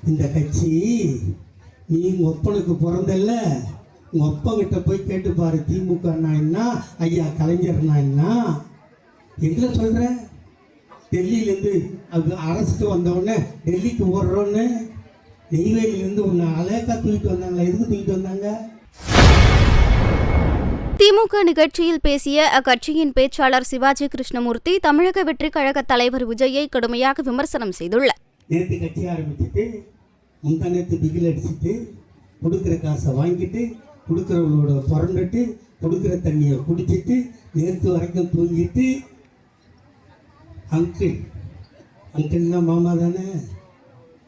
இந்த கட்சி நீ உங்க ஒப்பனுக்கு பிறந்தல்ல, உங்க ஒப்பங்கிட்ட போய் கேட்டு பாரு. திமுக என்ன, ஐயா கலைஞர்னா என்ன. எங்களை சொல்ற டெல்லியிலேருந்து அது அரசுக்கு வந்தவுடனே டெல்லிக்கு ஓடுறோன்னு நெய்வேலியிலேருந்து உன்னை அலேக்கா தூக்கிட்டு வந்தாங்களா? எதுக்கு தூக்கிட்டு வந்தாங்க? திமுக நிகழ்ச்சியில் பேசிய அக்கட்சியின் பேச்சாளர் சிவாஜி கிருஷ்ணமூர்த்தி தமிழக வெற்றிக் கழக தலைவர் விஜயை கடுமையாக விமர்சனம் செய்துள்ளார். நேற்று கட்சி ஆரம்பிச்சுட்டு முந்தானத்து பிகில் அடிச்சுட்டு கொடுக்குற காசை வாங்கிட்டு கொடுக்குறவங்களோட புரண்டுட்டு கொடுக்குற தண்ணியை குடிச்சிட்டு நேற்று வரைக்கும் தூங்கிட்டு அங்கிள்னா மாமா தானே,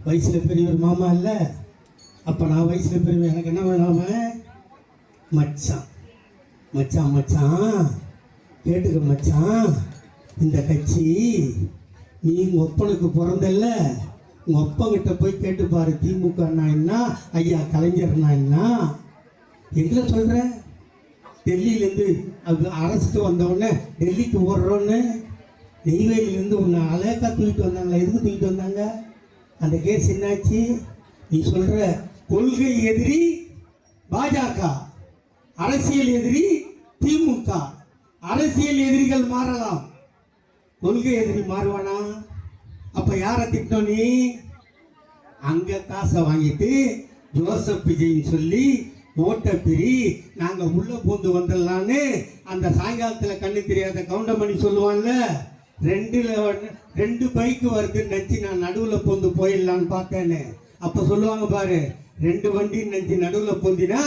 வயசில் பெரியவர் மாமா இல்லை. அப்போ நான் வயசில் பெரியவர், எனக்கு என்ன வேணாம மச்சான் மச்சான் மச்சான் கேட்டுக்க மச்சான். இந்த கட்சி நீ உங்கள் ஒப்பனுக்கு பிறந்தல்ல, உங்கள் ஒப்பங்கிட்ட போய் கேட்டு பாரு. திமுக என்ன, ஐயா கலைஞர்னா என்ன. எங்களை சொல்கிற டெல்லியிலேருந்து அது அரசுக்கு வந்தவுடனே டெல்லிக்கு ஓடுறோன்னு நெய்வேலியிலேருந்து உன்னை அலேக்கா தூக்கிட்டு வந்தாங்களா? எதுக்கு தூக்கிட்டு வந்தாங்க? அந்த கேஸ் என்னாச்சு? நீ சொல்கிற கொள்கை எதிரி பாஜக, அரசியல் எதிரி திமுக. அரசியல் எதிரிகள் மாறலாம், கொள்கை எதிரி மாறுவானா? அப்ப யாரை திட்டம் நீ? அங்க காசை வாங்கிட்டு ஜோசப் விஜய்ன்னு சொல்லி ஓட்ட பிரி நாங்க உள்ள பூந்து வந்துடலான்னு அந்த சாயங்காலத்துல கண்ணு தெரியாத கவுண்டமணி சொல்லுவான்ல, ரெண்டு பைக்கு வருதுன்னு நினைச்சு நான் நடுவுல பூந்து போயிடலான்னு பார்த்தேன்னு. அப்ப சொல்லுவாங்க பாரு, 2 வண்டி நினைச்சு நடுவுல பூந்தினா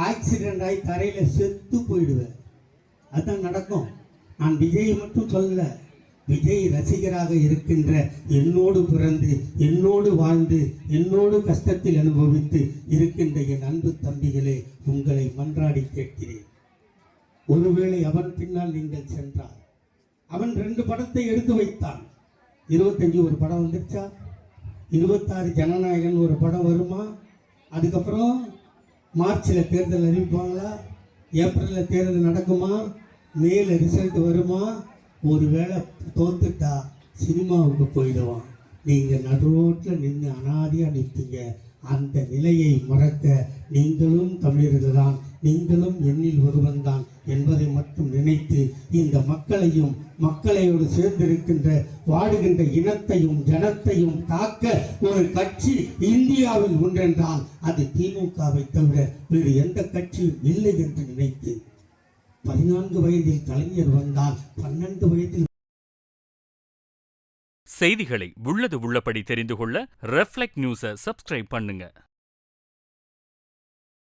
ஆக்சிடென்ட் ஆகி தரையில செத்து போயிடுவேன். அதுதான் நடக்கும். நான் விஜய் மட்டும் சொல்லல, விஜய் ரசிகராக இருக்கின்ற என்னோடு பிறந்து என்னோடு வாழ்ந்து என்னோடு கஷ்டத்தில் அனுபவித்து இருக்கின்ற என் அன்பு தம்பிகளே, உங்களை மன்றாடி கேட்கிறேன். ஒருவேளை அவன் பின்னால் நீங்கள் சென்றால், அவன் 2 படத்தை எடுத்து வைத்தான். 25 ஒரு படம் வந்துருச்சா? 26 ஜனநாயகன் ஒரு படம் வருமா? அதுக்கப்புறம் மார்ச்சில் தேர்தல் அறிவிப்பாங்களா? ஏப்ரலில் தேர்தல் நடக்குமா? மேல ரிசல்ட் வருமா? ஒருவேளை தோத்துட்டா சினிமாவுக்கு போயிடுவான். நீங்கள் நடுரோட்டில் நின்று அனாதியாக நிற்பீங்க. அந்த நிலையை மறக்க நீங்களும் தமிழர்கள் தான், நீங்களும் எண்ணில் ஒருவன் தான் என்பதை மட்டும் நினைத்து இந்த மக்களையும் மக்களையோடு சேர்ந்திருக்கின்ற வாடுகின்ற இனத்தையும் ஜனத்தையும் காக்க ஒரு கட்சி இந்தியாவில் ஒன்றென்றால் அது திமுகவை தவிர வேறு எந்த கட்சியும் இல்லை என்று நினைத்து 14 வயதில் கலைஞர் வந்தால் 12 வயதில். செய்திகளை உள்ளது உள்ளபடி தெரிந்து கொள்ள ரெஃப்ளெக்ட் நியூஸை சப்ஸ்கிரைப் பண்ணுங்க.